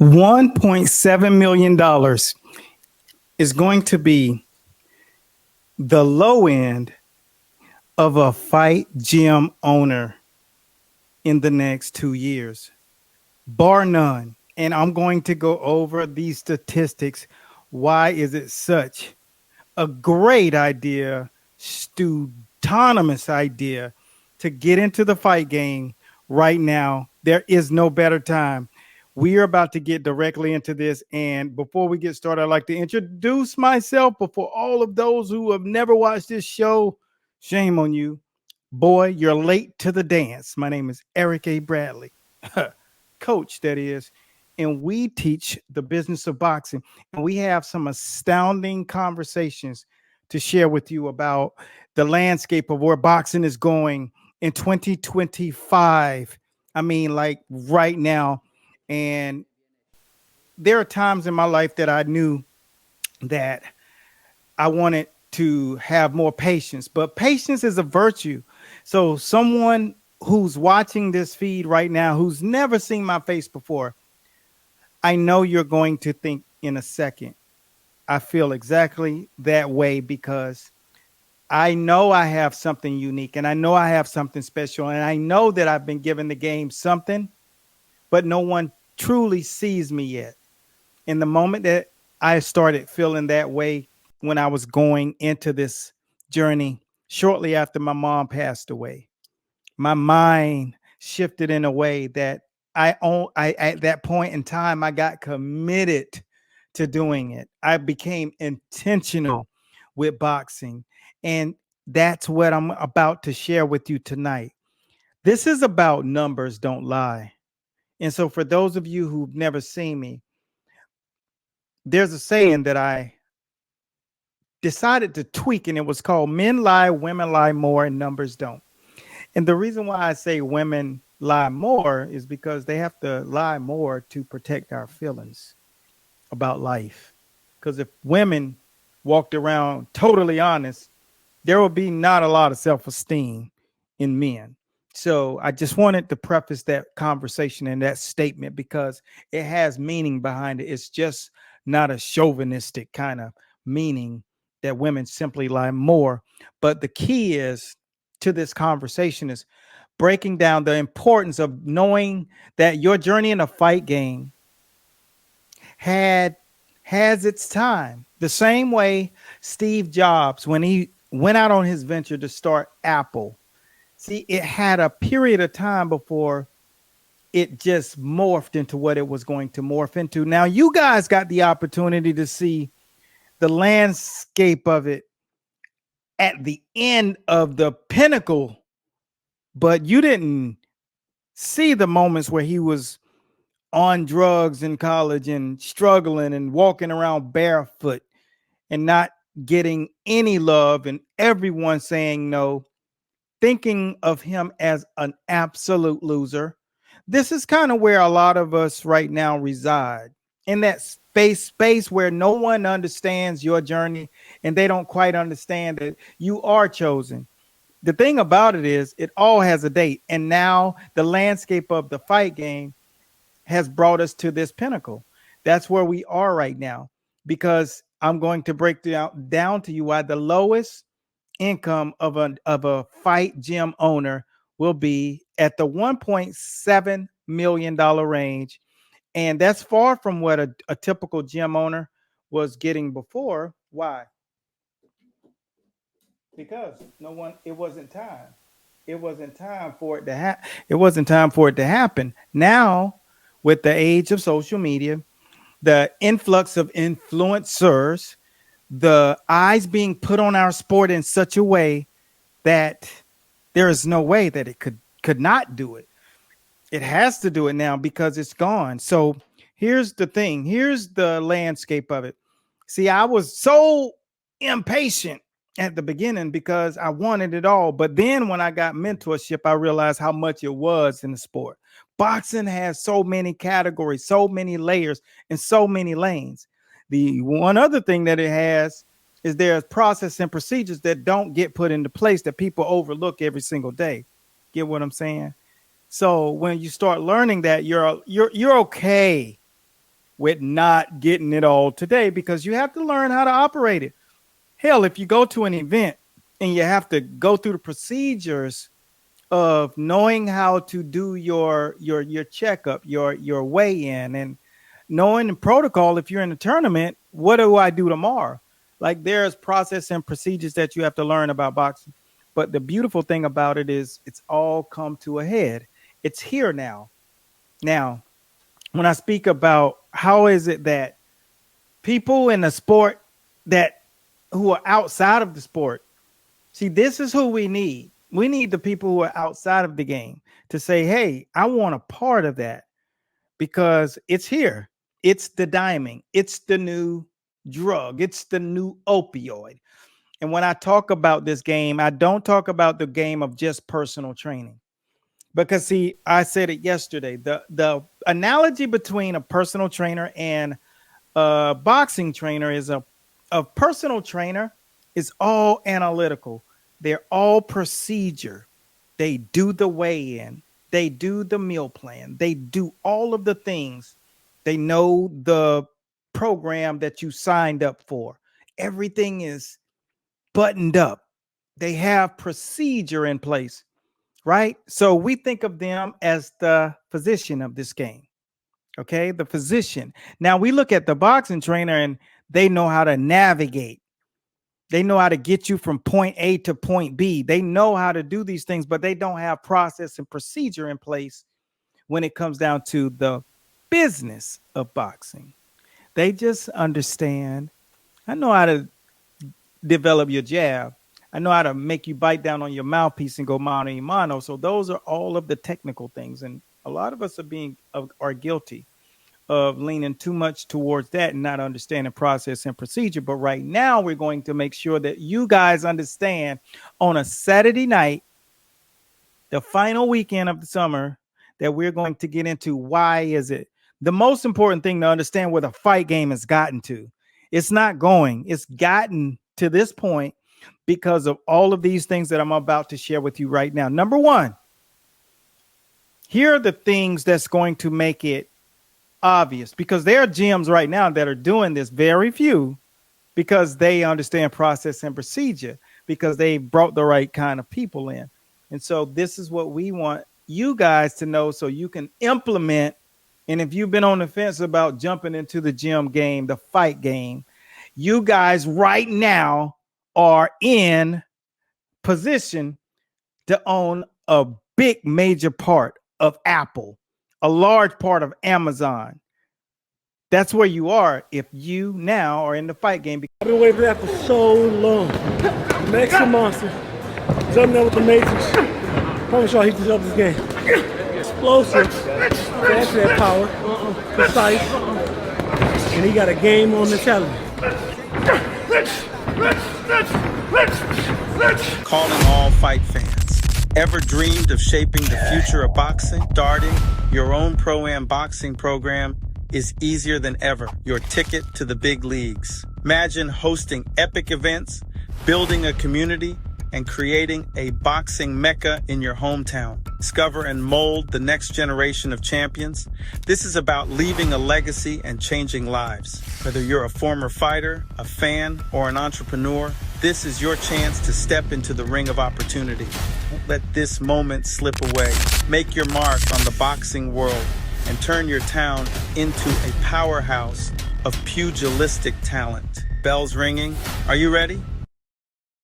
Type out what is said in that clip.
$1.7 million is going to be the low end of a fight gym owner in the next 2 years, bar none. And I'm going to go over these statistics. Why is it such a great idea, autonomous idea to get into the fight game right now? There is no better time. We are about to get directly into this. And before we get started, I'd like to introduce myself before all of those who have never watched this show. Shame on you. Boy, you're late to the dance. My name is Eric A. Bradley, coach, that is. And we teach the business of boxing. And we have some astounding conversations to share with you about the landscape of where boxing is going in 2025. I mean, like right now. And there are times in my life that I knew that I wanted to have more patience, but patience is a virtue. So someone who's watching this feed right now, who's never seen my face before, I know you're going to think in a second, I feel exactly that way because I know I have something unique and I know I have something special. And I know that I've been given the game something, but no one truly sees me yet. In the moment that I started feeling that way when I was going into this journey, shortly after my mom passed away, my mind shifted in a way that I at that point in time, I got committed to doing it. I became intentional with boxing. And that's what I'm about to share with you tonight. This is about numbers don't lie. And so for those of you who've never seen me, there's a saying that I decided to tweak, and it was called men lie, women lie more, and numbers don't. And the reason why I say women lie more is because they have to lie more to protect our feelings about life. Because if women walked around totally honest, there will be not a lot of self-esteem in men. So I just wanted to preface that conversation and that statement because it has meaning behind it. It's just not a chauvinistic kind of meaning that women simply lie more. But the key is to this conversation is breaking down the importance of knowing that your journey in a fight game has its time. The same way Steve Jobs, when he went out on his venture to start Apple, see, it had a period of time before it just morphed into what it was going to morph into. Now, you guys got the opportunity to see the landscape of it at the end of the pinnacle, but you didn't see the moments where he was on drugs in college and struggling and walking around barefoot and not getting any love and everyone saying no, thinking of him as an absolute loser. This is kind of where a lot of us right now reside, in that space where no one understands your journey and they don't quite understand that you are chosen. The thing about it is it all has a date. And now the landscape of the fight game has brought us to this pinnacle. That's where we are right now, because I'm going to break down to you why the lowest income of a fight gym owner will be at the $1.7 million range. And that's far from what a typical gym owner was getting before. Why? Because it wasn't time. It wasn't time for it to happen. It wasn't time for it to happen. Now, with the age of social media, the influx of influencers, the eyes being put on our sport in such a way that there is no way that it could not do it. It has to do it now because it's gone. So here's the thing. Here's the landscape of it. See, I was so impatient at the beginning because I wanted it all. But then when I got mentorship, I realized how much it was in the sport. Boxing has so many categories, so many layers, and so many lanes. The one other thing that it has is there's process and procedures that don't get put into place that people overlook every single day. Get what I'm saying? So when you start learning that, you're okay. with not getting it all today, because you have to learn how to operate it. Hell, if you go to an event and you have to go through the procedures of knowing how to do your checkup, your weigh-in, and knowing the protocol. If you're in a tournament, what do I do tomorrow? Like, there's process and procedures that you have to learn about boxing. But the beautiful thing about it is it's all come to a head. It's here now. Now, when I speak about how is it that people in the sport who are outside of the sport, see, this is who we need. We need the people who are outside of the game to say, hey, I want a part of that, because it's here. It's the diamond. It's the new drug. It's the new opioid. And when I talk about this game, I don't talk about the game of just personal training. Because, see, I said it yesterday. The analogy between a personal trainer and a boxing trainer is a personal trainer is all analytical. They're all procedure. They do the weigh-in. They do the meal plan. They do all of the things. They know the program that you signed up for. Everything is buttoned up. They have procedure in place, right? So we think of them as the physician of this game, okay? The physician. Now we look at the boxing trainer and they know how to navigate. They know how to get you from point A to point B. They know how to do these things, but they don't have process and procedure in place when it comes down to the business of boxing. They just understand, I know how to develop your jab. I know how to make you bite down on your mouthpiece and go mano a mano. So those are all of the technical things. And a lot of us are guilty of leaning too much towards that and not understanding process and procedure. But right now, we're going to make sure that you guys understand on a Saturday night, the final weekend of the summer, that we're going to get into why is it. The most important thing to understand where the fight game has gotten to. It's not going. It's gotten to this point because of all of these things that I'm about to share with you right now. Number one, here are the things that's going to make it obvious, because there are gyms right now that are doing this, very few, because they understand process and procedure, because they brought the right kind of people in. And so this is what we want you guys to know so you can implement. And if you've been on the fence about jumping into the gym game, the fight game, you guys right now are in position to own a big major part of Apple, a large part of Amazon. That's where you are if you now are in the fight game. I've been waiting for that for so long. Mexican monster, jumping there with the matrix. Promise y'all he just up this game. Explosive, that's that power, precise, and he got a game on mentality. Calling all fight fans. Ever dreamed of shaping the future of boxing? Starting your own pro-am boxing program is easier than ever. Your ticket to the big leagues. Imagine hosting epic events, building a community, and creating a boxing mecca in your hometown. Discover and mold the next generation of champions. This is about leaving a legacy and changing lives. Whether you're a former fighter, a fan, or an entrepreneur, this is your chance to step into the ring of opportunity. Don't let this moment slip away. Make your mark on the boxing world and turn your town into a powerhouse of pugilistic talent. Bells ringing. Are you ready?